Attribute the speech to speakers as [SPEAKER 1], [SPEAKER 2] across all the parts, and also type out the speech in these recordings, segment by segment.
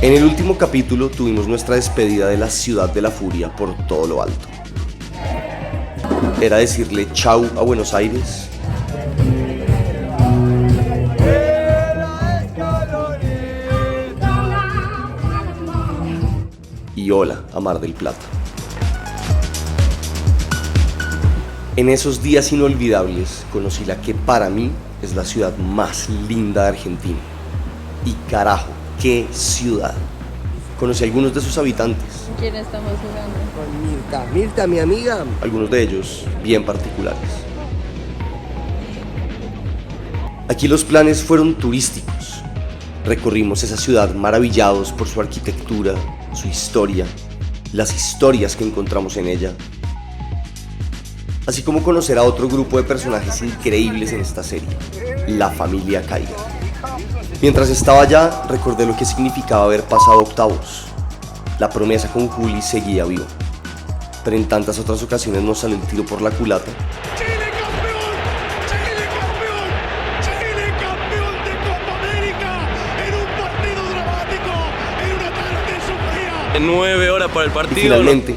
[SPEAKER 1] En el último capítulo tuvimos nuestra despedida de la ciudad de la furia por todo lo alto. Era decirle chau a Buenos Aires y hola a Mar del Plata. En esos días inolvidables conocí la que para mí es la ciudad más linda de Argentina. Y carajo, ¡qué ciudad! Conocí a algunos de sus habitantes.
[SPEAKER 2] ¿Quién estamos jugando?
[SPEAKER 3] Con Mirta, mi amiga.
[SPEAKER 1] Algunos de ellos bien particulares. Aquí los planes fueron turísticos. Recorrimos esa ciudad maravillados por su arquitectura, su historia, las historias que encontramos en ella, así como conocer a otro grupo de personajes increíbles en esta serie, la familia Caiga. Mientras estaba allá, recordé lo que significaba haber pasado octavos. La promesa con Juli seguía viva, pero en tantas otras ocasiones nos salió el tiro por la culata.
[SPEAKER 4] ¡Chile campeón! ¡Chile campeón! ¡Chile campeón de Copa América! En un partido dramático, en una tarde sombría.
[SPEAKER 5] 9 horas para el
[SPEAKER 1] Y
[SPEAKER 5] partido.
[SPEAKER 1] finalmente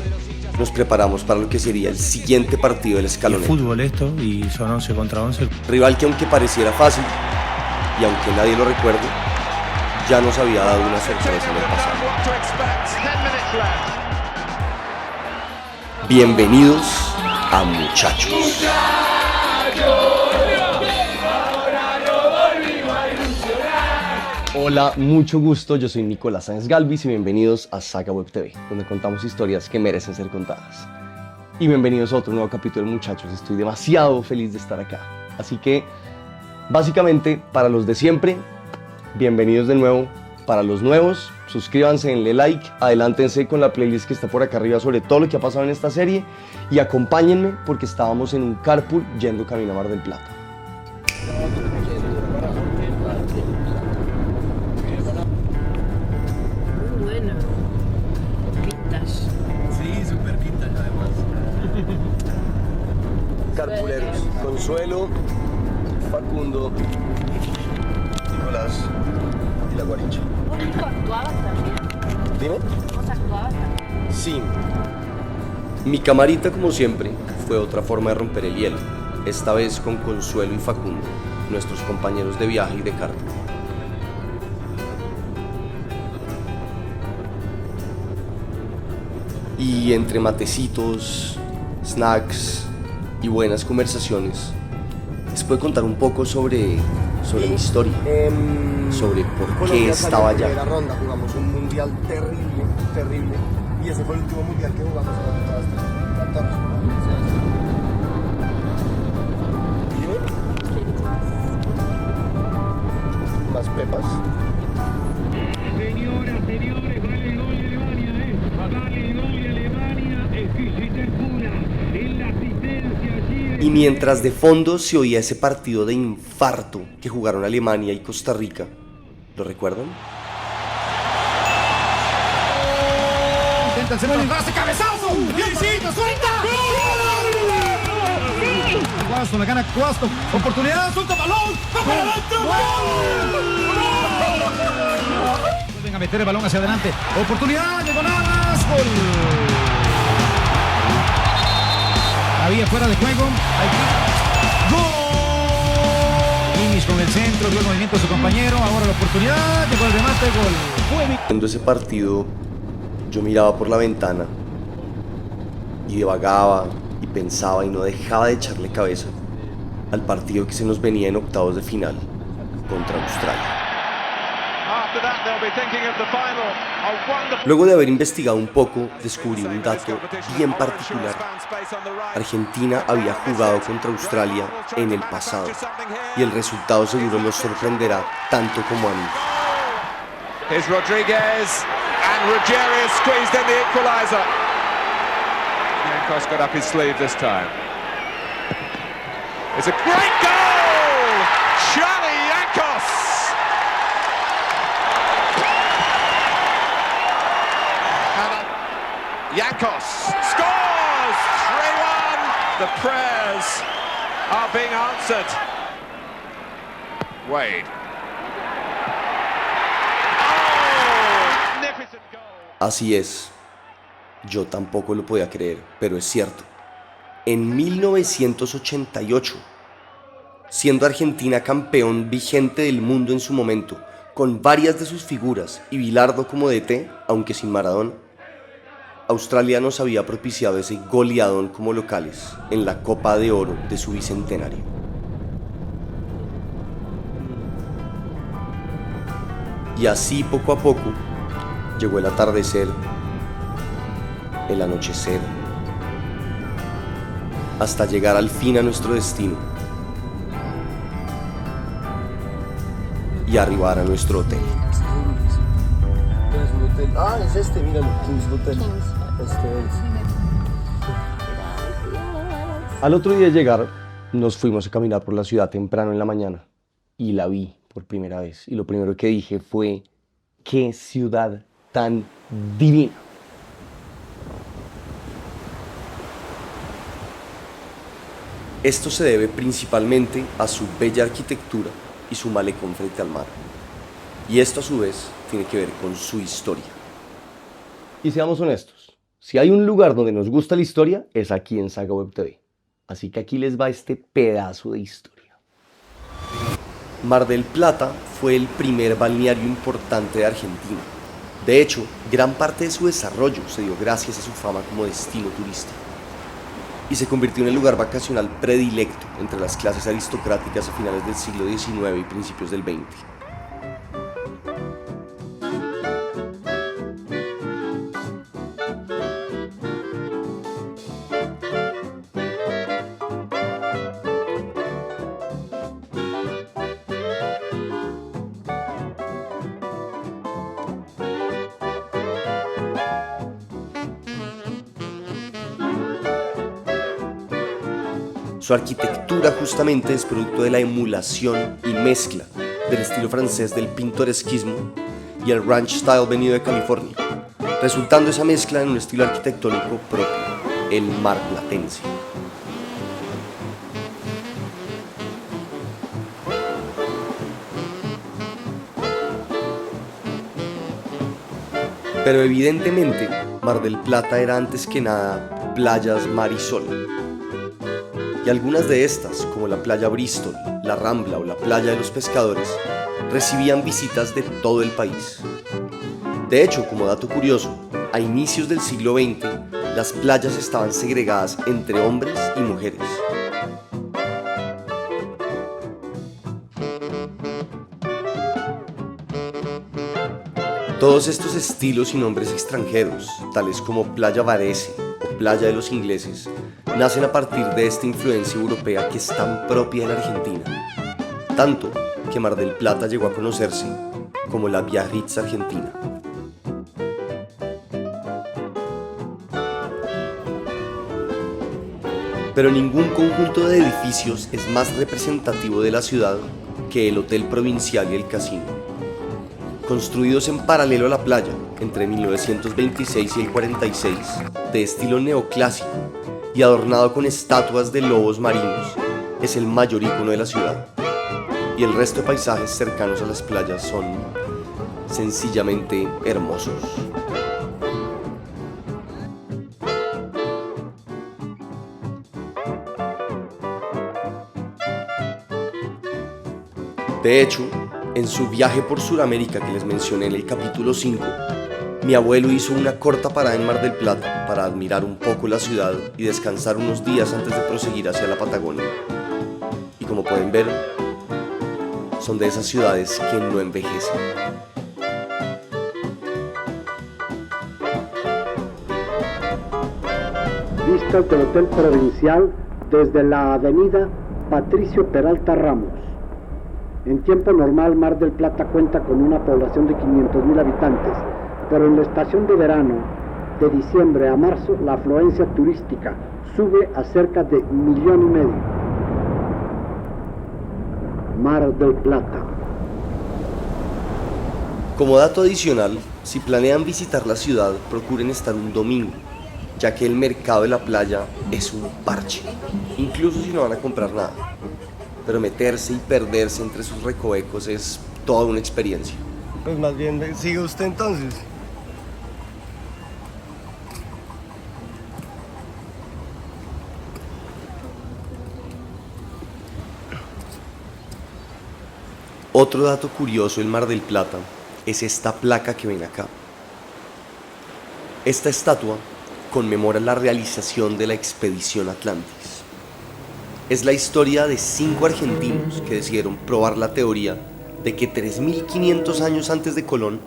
[SPEAKER 1] nos preparamos para lo que sería el siguiente partido del
[SPEAKER 6] Es
[SPEAKER 1] escaloneta.
[SPEAKER 6] fútbol esto y son 11 contra 11.
[SPEAKER 1] Rival que aunque pareciera fácil, y aunque nadie lo recuerde, ya nos había dado una sorpresa en el pasado. Bienvenidos a Muchachos. Hola, mucho gusto, yo soy Nicolás Sáenz Galvis y bienvenidos a Saga Web TV, donde contamos historias que merecen ser contadas. Y bienvenidos a otro nuevo capítulo de Muchachos, estoy demasiado feliz de estar acá. Así que, básicamente, para los de siempre, bienvenidos de nuevo. Para los nuevos, suscríbanse, denle like, adelántense con la playlist que está por acá arriba sobre todo lo que ha pasado en esta serie y acompáñenme porque estábamos en un carpool yendo camino a Mar del Plata.
[SPEAKER 2] Muy bueno. Vintage.
[SPEAKER 5] Sí, súper vintage además.
[SPEAKER 1] Carpooleros, Consuelo, Facundo, Nicolás y la Guaricha.
[SPEAKER 2] ¿Vos actuabas también?
[SPEAKER 1] Dime.
[SPEAKER 2] ¿Vos actuabas también?
[SPEAKER 1] Sí. Mi camarita, como siempre, fue otra forma de romper el hielo, esta vez con Consuelo y Facundo, nuestros compañeros de viaje y de carta. Y entre matecitos, snacks y buenas conversaciones, les puedo contar un poco sobre mi historia, sobre por qué
[SPEAKER 3] Colombia salió
[SPEAKER 1] estaba
[SPEAKER 3] en
[SPEAKER 1] allá.
[SPEAKER 3] primera ronda, jugamos un mundial terrible. Y ese fue el último mundial que jugamos en la 2014.
[SPEAKER 1] Más pepas.
[SPEAKER 4] Señoras, señores, vale el gol de Alemania, vale el gol de Alemania, exquisitez pura, en la asistencia allí.
[SPEAKER 1] Y mientras de fondo se oía ese partido de infarto que jugaron Alemania y Costa Rica, ¿lo recuerdan?
[SPEAKER 4] Intenta el centro atrás, cabezazo, Luisito, suelta. Cuasto, la gana Cuasto, oportunidad, suelta balón, va para adentro, vuelven a meter el balón hacia adelante, oportunidad, llegó Navas, gol. Había fuera de juego, gol. Inis con el centro, dio el movimiento a su compañero, ahora la oportunidad, llegó el remate, gol.
[SPEAKER 1] Viendo ese partido, yo miraba por la ventana y divagaba y pensaba y no dejaba de echarle cabeza al partido que se nos venía en octavos de final contra Australia. Luego de haber investigado un poco, descubrí un dato bien particular. Argentina había jugado contra Australia en el pasado y el resultado seguro los sorprenderá tanto como a mí.
[SPEAKER 7] Here's Rodriguez, and Ruggiero squeezed in the equaliser. Jankos got up his sleeve this time. It's a great goal! Charlie Jankos! Jankos scores! 3-1! The prayers are being answered. Wade.
[SPEAKER 1] Así es. Yo tampoco lo podía creer, pero es cierto. En 1988, siendo Argentina campeón vigente del mundo en su momento, con varias de sus figuras y Bilardo como DT, aunque sin Maradona, Australia nos había propiciado ese goleadón como locales en la Copa de Oro de su bicentenario. Y así poco a poco llegó el atardecer, el anochecer, hasta llegar al fin a nuestro destino y arribar a nuestro hotel.
[SPEAKER 3] Es un hotel. Ah, es este, míralo, King's Hotel. Este es.
[SPEAKER 1] Al otro día de llegar, nos fuimos a caminar por la ciudad temprano en la mañana y la vi por primera vez. Y lo primero que dije fue, ¡qué ciudad tan divina! Esto se debe principalmente a su bella arquitectura y su malecón frente al mar. Y esto a su vez tiene que ver con su historia. Y seamos honestos, si hay un lugar donde nos gusta la historia, es aquí en Saga Web TV. Así que aquí les va este pedazo de historia. Mar del Plata fue el primer balneario importante de Argentina. De hecho, gran parte de su desarrollo se dio gracias a su fama como destino turístico. Y se convirtió en el lugar vacacional predilecto entre las clases aristocráticas a finales del siglo XIX y principios del XX. Su arquitectura justamente es producto de la emulación y mezcla del estilo francés del pintoresquismo y el ranch style venido de California, resultando esa mezcla en un estilo arquitectónico propio, el marplatense. Pero evidentemente, Mar del Plata era antes que nada playas, mar y sol. Y algunas de estas, como la playa Bristol, la Rambla o la playa de los Pescadores, recibían visitas de todo el país. De hecho, como dato curioso, a inicios del siglo XX, las playas estaban segregadas entre hombres y mujeres. Todos estos estilos y nombres extranjeros, tales como Playa Varese o Playa de los Ingleses, nacen a partir de esta influencia europea que es tan propia de la Argentina, tanto que Mar del Plata llegó a conocerse como la Biarritz Argentina. Pero ningún conjunto de edificios es más representativo de la ciudad que el Hotel Provincial y el Casino. Construidos en paralelo a la playa entre 1926 y el 46, de estilo neoclásico y adornado con estatuas de lobos marinos, es el mayor ícono de la ciudad. Y el resto de paisajes cercanos a las playas son sencillamente hermosos. De hecho, en su viaje por Sudamérica que les mencioné en el capítulo 5, mi abuelo hizo una corta parada en Mar del Plata para admirar un poco la ciudad y descansar unos días antes de proseguir hacia la Patagonia. Y como pueden ver, son de esas ciudades que no envejecen.
[SPEAKER 8] Vistas del Hotel Provincial desde la avenida Patricio Peralta Ramos. En tiempo normal, Mar del Plata cuenta con una población de 500.000 habitantes, pero en la estación de verano, de diciembre a marzo, la afluencia turística sube a cerca de 1,5 millones. Mar del Plata.
[SPEAKER 1] Como dato adicional, si planean visitar la ciudad, procuren estar un domingo, ya que el mercado de la playa es un parche, incluso si no van a comprar nada. Pero meterse y perderse entre sus recovecos es toda una experiencia.
[SPEAKER 3] Pues más bien, sigue usted entonces.
[SPEAKER 1] Otro dato curioso del Mar del Plata es esta placa que ven acá. Esta estatua conmemora la realización de la expedición Atlantis. Es la historia de 5 argentinos que decidieron probar la teoría de que 3.500 años antes de Colón,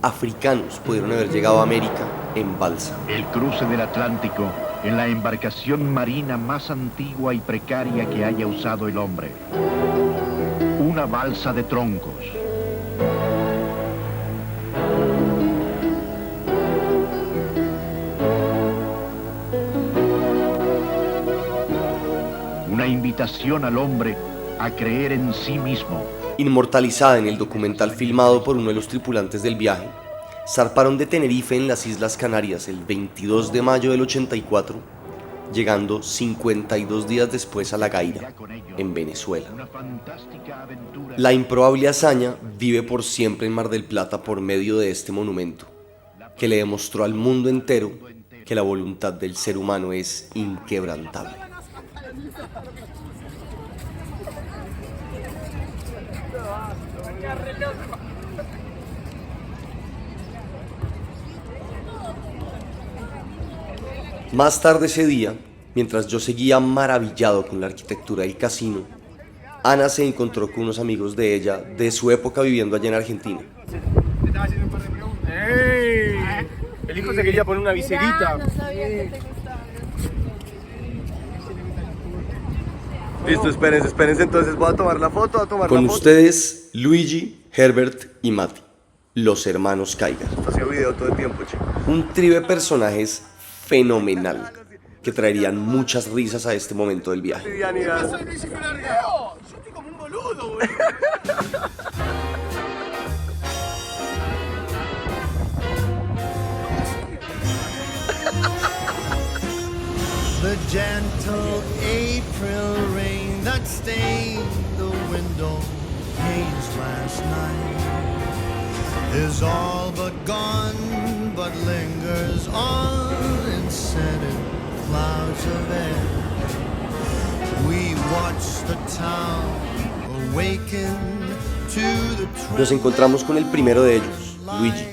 [SPEAKER 1] africanos pudieron haber llegado a América en balsa.
[SPEAKER 9] El cruce del Atlántico en la embarcación marina más antigua y precaria que haya usado el hombre. Una balsa de troncos. Una invitación al hombre a creer en sí mismo.
[SPEAKER 1] Inmortalizada en el documental filmado por uno de los tripulantes del viaje, zarparon de Tenerife en las Islas Canarias el 22 de mayo del 84, llegando 52 días después a La Gaira, en Venezuela. La improbable hazaña vive por siempre en Mar del Plata por medio de este monumento, que le demostró al mundo entero que la voluntad del ser humano es inquebrantable. Más tarde ese día, mientras yo seguía maravillado con la arquitectura del casino, Ana se encontró con unos amigos de ella de su época viviendo allá en Argentina.
[SPEAKER 3] ¡Ey! El hijo se quería poner una viserita.
[SPEAKER 2] No sabía que te gustaba.
[SPEAKER 3] Listo, espérense, entonces voy a tomar la foto,
[SPEAKER 1] Con ustedes, Luigi, Herbert y Mati, los hermanos Kaigar.
[SPEAKER 3] Hacía video todo el tiempo, chico.
[SPEAKER 1] Un trío de personajes fenomenal que traerían muchas risas a este momento del viaje.
[SPEAKER 3] Yo soy Luis Gilargueo. Yo estoy como un boludo, güey.
[SPEAKER 4] The gentle April rain that stained the window panes last night is all but gone, but lingers on in scented clouds of air. We watch the town awaken to the
[SPEAKER 1] Nos encontramos con el primero de ellos, Luigi,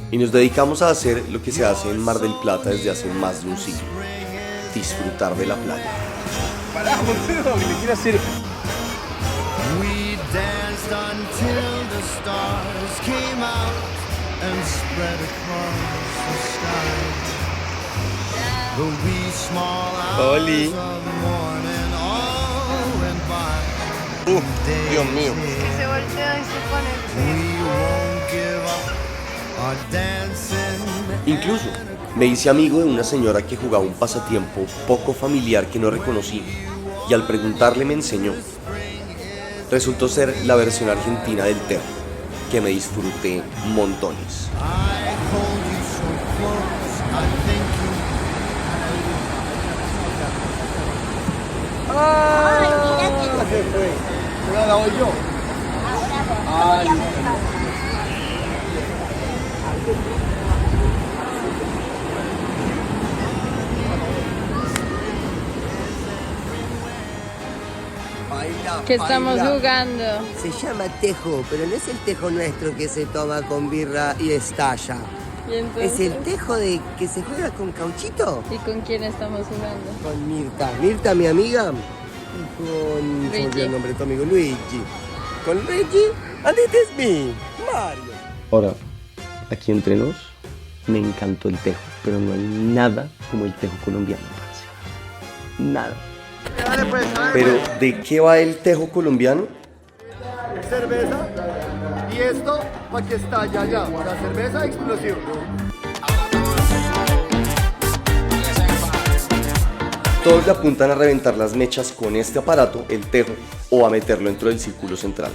[SPEAKER 1] y nos dedicamos a hacer lo que se hace en Mar del Plata desde hace más de un siglo: disfrutar de la playa.
[SPEAKER 3] Pará, boludo, que le quiero hacer.
[SPEAKER 4] We danced until the stars came out and spread across the sky. The wee small hours of morning all went by.
[SPEAKER 3] Dios mío.
[SPEAKER 2] Que se voltea y se pone.
[SPEAKER 4] We won't give up our dancing.
[SPEAKER 1] Incluso me hice amigo de una señora que jugaba un pasatiempo poco familiar que no reconocí, y al preguntarle me enseñó. Resultó ser la versión argentina del tejo, que me disfruté montones.
[SPEAKER 4] I hold you so close, I think
[SPEAKER 3] ¿Qué fue? Ahora voy yo. Ay,
[SPEAKER 2] ¿Qué estamos jugando?
[SPEAKER 10] Se llama tejo, pero no es el tejo nuestro que se toma con birra y estalla.
[SPEAKER 2] ¿Y entonces?
[SPEAKER 10] Es el tejo de que se juega con cauchito.
[SPEAKER 2] ¿Y con quién estamos jugando?
[SPEAKER 10] Con Mirta. Mirta, mi amiga. Y con... se me olvidó el nombre de tu amigo Luigi. Con Luigi. And it is me, Mario.
[SPEAKER 1] Ahora, aquí entre nos, me encantó el tejo, pero no hay nada como el tejo colombiano, parce. Nada. Pero, ¿de qué va el tejo colombiano?
[SPEAKER 3] cerveza. Y esto para que estalle allá. La cerveza explosiva.
[SPEAKER 1] Todos le apuntan a reventar las mechas con este aparato, el tejo, o a meterlo dentro del círculo central.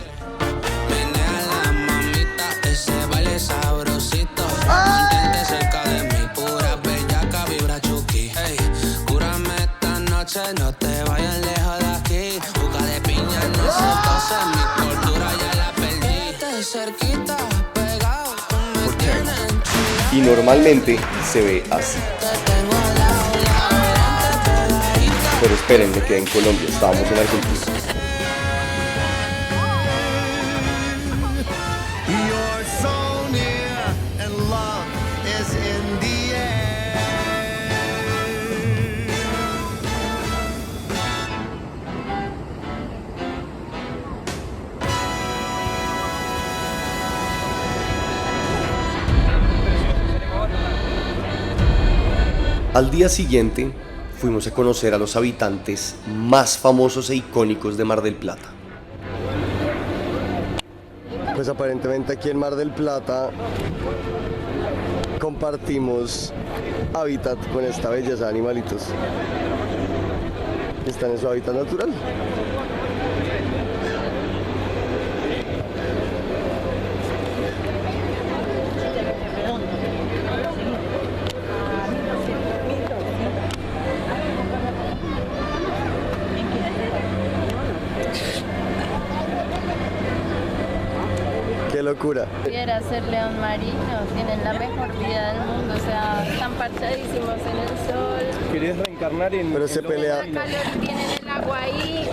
[SPEAKER 11] No te vayas lejos de aquí. Juca de piña no se tose. Mi cordura ya la perdí. Cerquita, pegado, me tienen.
[SPEAKER 1] Y normalmente se ve así. Pero esperen, me quedé en Colombia, estábamos en Argentina. Al día siguiente, fuimos a conocer a los habitantes más famosos e icónicos de Mar del Plata.
[SPEAKER 10] Pues aparentemente aquí en Mar del Plata compartimos hábitat con esta belleza de animalitos. Están en su hábitat natural. ¡Qué locura!
[SPEAKER 2] Quisiera ser león marino, tienen la mejor vida del mundo, o sea, están parchadísimos en el sol.
[SPEAKER 3] ¿Querías reencarnar en...?
[SPEAKER 10] Pero se pelea.
[SPEAKER 2] El calor, tienen el agua ahí,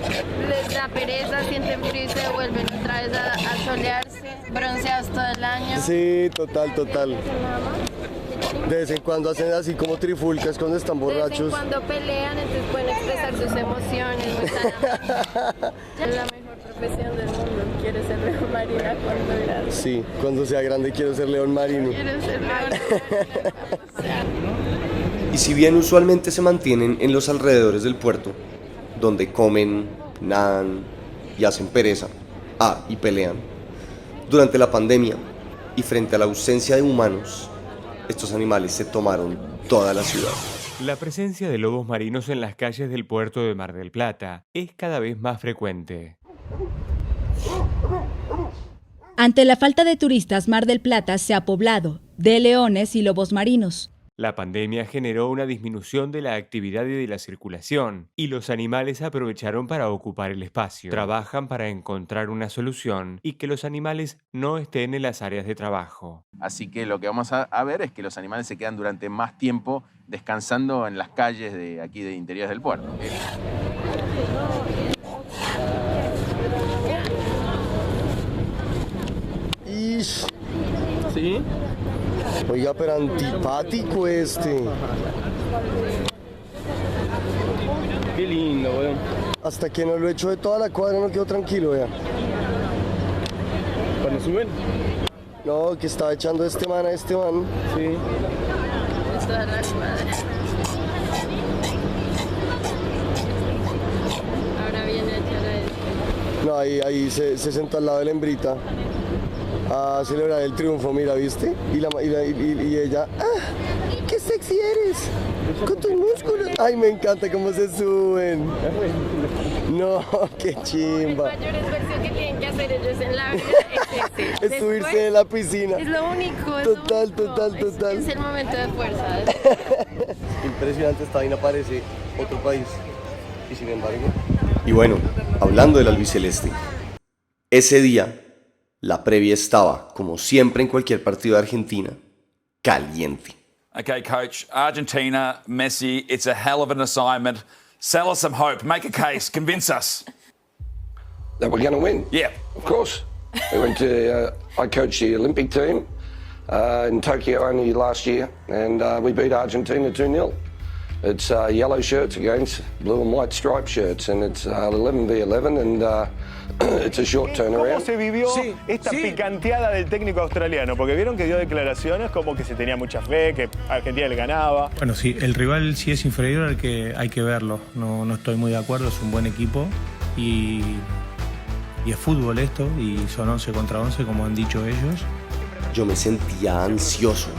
[SPEAKER 2] les da pereza, sienten frío y se vuelven otra vez a solearse, bronceados todo el año.
[SPEAKER 10] Sí, total. De vez en cuando hacen así como trifulcas cuando están borrachos.
[SPEAKER 2] De vez en cuando pelean, entonces pueden expresar sus emociones. Es la mejor profesión del mundo. Quiero ser león marina cuando grande.
[SPEAKER 10] Sí, cuando sea grande quiero ser león marino.
[SPEAKER 2] Quiero ser león.
[SPEAKER 1] Y si bien usualmente se mantienen en los alrededores del puerto, donde comen, nadan y hacen pereza, y pelean, durante la pandemia y frente a la ausencia de humanos, estos animales se tomaron toda la ciudad.
[SPEAKER 12] La presencia de lobos marinos en las calles del puerto de Mar del Plata es cada vez más frecuente.
[SPEAKER 13] Ante la falta de turistas, Mar del Plata se ha poblado de leones y lobos marinos.
[SPEAKER 12] La pandemia generó una disminución de la actividad y de la circulación, y los animales aprovecharon para ocupar el espacio. Trabajan para encontrar una solución y que los animales no estén en las áreas de trabajo.
[SPEAKER 14] Así que lo que vamos a ver es que los animales se quedan durante más tiempo descansando en las calles de aquí de interiores del puerto.
[SPEAKER 10] Ish.
[SPEAKER 3] ¿Sí?
[SPEAKER 10] Oiga, pero antipático este.
[SPEAKER 3] Qué lindo, weón.
[SPEAKER 10] Hasta que no lo echo de toda la cuadra no quedo tranquilo, vea.
[SPEAKER 3] ¿Cuándo suben?
[SPEAKER 10] No, que estaba echando a este man.
[SPEAKER 3] Sí.
[SPEAKER 2] Es toda la cuadra. Ahora viene a echar a este.
[SPEAKER 10] No, ahí se sentó al lado de la hembrita a celebrar el triunfo, mira, ¿viste? Y ella, ¡qué sexy eres! Con tus músculos. Ay, me encanta cómo se suben. No, qué chimba.
[SPEAKER 2] El mayor esfuerzo que tienen que hacer ellos en la vida es ese.
[SPEAKER 10] Es subirse de la piscina.
[SPEAKER 2] Es lo único.
[SPEAKER 10] Total.
[SPEAKER 2] Es el momento de fuerza.
[SPEAKER 10] Impresionante, esta vaina parece otro país. Y sin embargo...
[SPEAKER 1] Y bueno, hablando del albiceleste, ese día la previa estaba, como siempre en cualquier partido de Argentina, caliente.
[SPEAKER 15] Okay, coach, Argentina, Messi, it's a hell of an assignment. Sell us some hope, make a case, convince us.
[SPEAKER 16] That we're going to win?
[SPEAKER 15] Yeah.
[SPEAKER 16] Of course. We went to, I coached the Olympic team in Tokyo only last year, and we beat Argentina 2-0. It's yellow shirts against blue and white striped shirts, and it's 11v11, and it's a short turnaround.
[SPEAKER 17] ¿Cómo se vivió esta picanteada del técnico australiano? Porque vieron que dio declaraciones como que se tenía mucha fe, que Argentina le ganaba.
[SPEAKER 6] Bueno, sí, el rival sí es inferior al que hay que verlo. No estoy muy de acuerdo, es un buen equipo y es fútbol esto, y son 11 contra 11, como han dicho ellos.
[SPEAKER 1] Yo me sentía ansioso,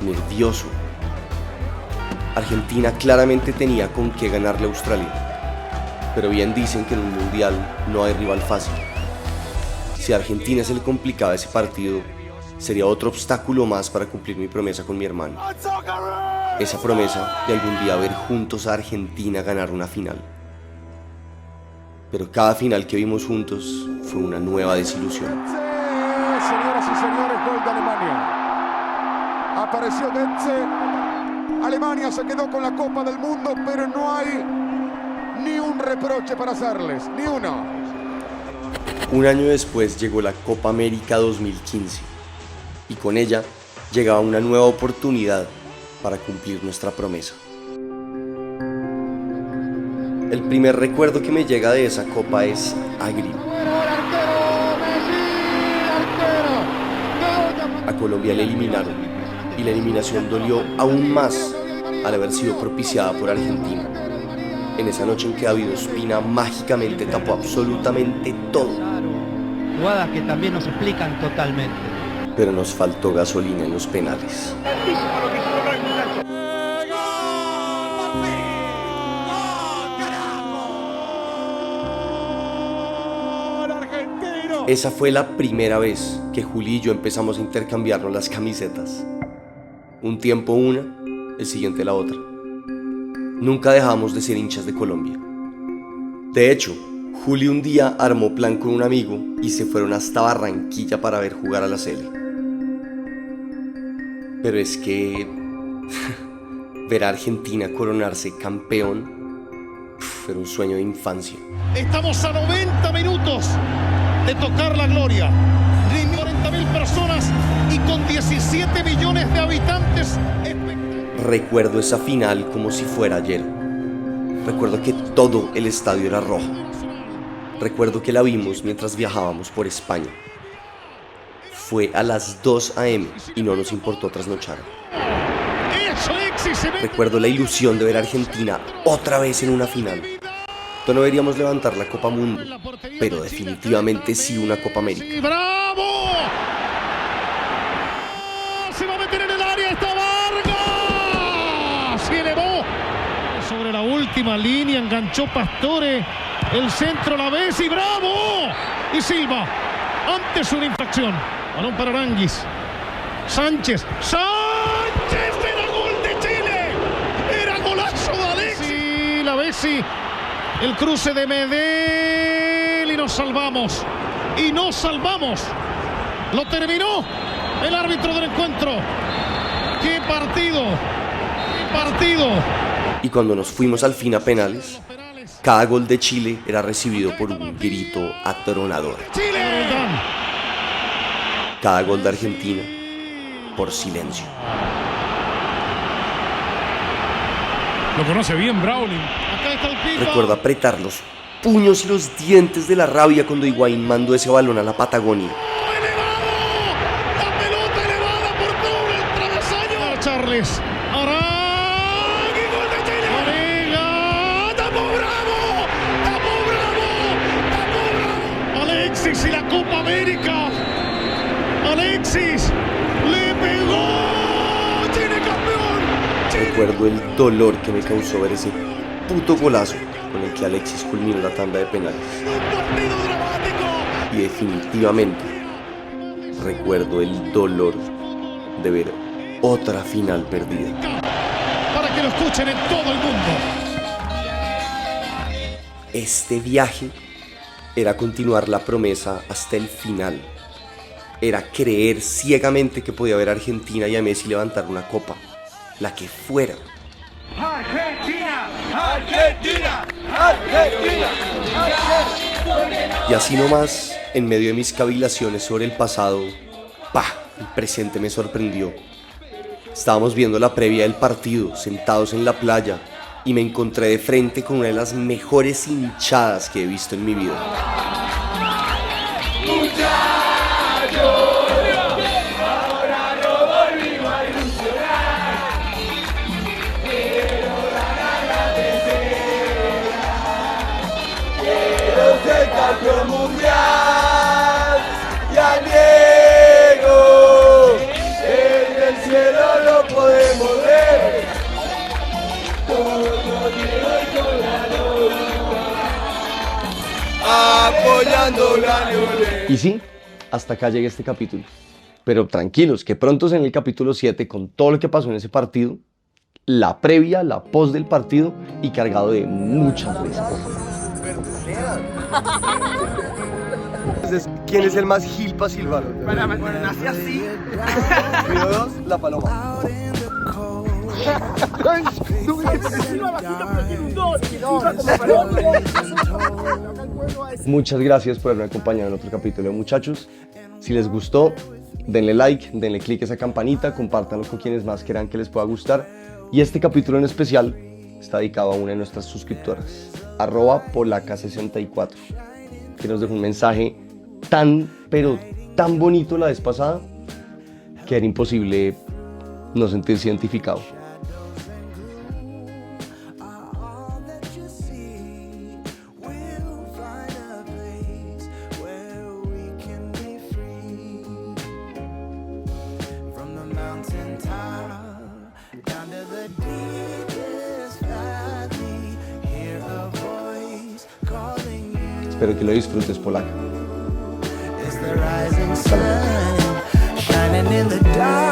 [SPEAKER 1] nervioso. Argentina claramente tenía con qué ganarle a Australia, pero bien dicen que en un mundial no hay rival fácil. Si a Argentina se le complicaba ese partido, sería otro obstáculo más para cumplir mi promesa con mi hermano. Esa promesa de algún día ver juntos a Argentina ganar una final. Pero cada final que vimos juntos fue una nueva desilusión.
[SPEAKER 4] Señoras y señores, gol de Alemania. Apareció Götze. Alemania se quedó con la Copa del Mundo, pero no hay ni un reproche para hacerles, ni uno.
[SPEAKER 1] Un año después llegó la Copa América 2015 y con ella llegaba una nueva oportunidad para cumplir nuestra promesa. El primer recuerdo que me llega de esa copa es agrio. A Colombia le eliminaron y la eliminación dolió aún más al haber sido propiciada por Argentina. En esa noche en que David Ospina mágicamente tapó absolutamente todo.
[SPEAKER 18] Jugadas que también nos explican totalmente.
[SPEAKER 1] Pero nos faltó gasolina en los penales. Esa fue la primera vez que Juli y yo empezamos a intercambiarnos las camisetas. Un tiempo una, el siguiente la otra. Nunca dejamos de ser hinchas de Colombia. De hecho, Juli un día armó plan con un amigo y se fueron hasta Barranquilla para ver jugar a la Sele. Pero es que ver a Argentina coronarse campeón era un sueño de infancia.
[SPEAKER 19] Estamos a 90 minutos de tocar la gloria. 40.000 personas y con 17 millones de habitantes.
[SPEAKER 1] Recuerdo esa final como si fuera ayer. Recuerdo que todo el estadio era rojo. Recuerdo que la vimos mientras viajábamos por España. Fue a las 2 a.m. y no nos importó trasnochar. Recuerdo la ilusión de ver a Argentina otra vez en una final. No deberíamos levantar la Copa Mundo, pero definitivamente sí una Copa América.
[SPEAKER 19] ¡Bravo! Se va a meter en el área, está Vargas. Se elevó sobre la última línea, enganchó Pastore. El centro la vez y ¡bravo! Y Silva, antes una infracción. Balón para Aranguis. Sánchez. Era gol de Chile. Era golazo de Alexis. Sí, la Bessi. El cruce de Medel y nos salvamos. Y nos salvamos. Lo terminó el árbitro del encuentro. ¡Qué partido! ¡Qué partido!
[SPEAKER 1] Y cuando nos fuimos al fin a penales, cada gol de Chile era recibido por un grito atronador.
[SPEAKER 19] ¡Chile!
[SPEAKER 1] Cada gol de Argentina por silencio.
[SPEAKER 19] Lo conoce bien Browning. Acá está el pico.
[SPEAKER 1] Recuerdo apretar los puños y los dientes de la rabia cuando Higuaín mandó ese balón a la Patagonia.
[SPEAKER 19] La pelota elevada por todo el travesaño. Charles. Arang y gol de Chile. Orega. ¡Tapó Bravo! ¡Tapó Bravo! ¡Tapó Bravo! Alexis y la Copa América. Alexis le pegó. Chile campeón.
[SPEAKER 1] Recuerdo el dolor que me causó ver ese puto golazo con el que Alexis culminó la tanda de penales. Y definitivamente recuerdo el dolor de ver otra final perdida.
[SPEAKER 19] Para que lo escuchen en todo el mundo.
[SPEAKER 1] Este viaje era continuar la promesa hasta el final. Era creer ciegamente que podía ver a Argentina y a Messi levantar una copa, la que fuera.
[SPEAKER 11] Argentina, Argentina, Argentina, Argentina.
[SPEAKER 1] Y así nomás, en medio de mis cavilaciones sobre el pasado, el presente me sorprendió. Estábamos viendo la previa del partido, sentados en la playa, y me encontré de frente con una de las mejores hinchadas que he visto en mi vida.
[SPEAKER 11] Ahora no volvimos a ilusionar. Quiero ganar la tercera. Quiero ser campeón mundial. Y al Diego, desde el cielo lo podemos ver. Todo Diego y con la luna, apoyando la Leonel.
[SPEAKER 1] Y sí, hasta acá llega este capítulo. Pero tranquilos, que pronto en el capítulo 7, con todo lo que pasó en ese partido, la previa, la post del partido y cargado de muchas risas.
[SPEAKER 10] Entonces, ¿quién es el más gil para silbar?
[SPEAKER 11] Bueno, nací así.
[SPEAKER 10] Video 2, la paloma.
[SPEAKER 1] Muchas gracias por haberme acompañado en otro capítulo, muchachos. Si les gustó, denle like, denle click a esa campanita, compártanlo con quienes más quieran que les pueda gustar. Y este capítulo en especial está dedicado a una de nuestras suscriptoras, @polaca64, que nos dejó un mensaje tan, pero tan bonito la vez pasada, que era imposible no sentirse identificado. Espero que lo disfrutes, polaca.
[SPEAKER 11] Shining in the dark.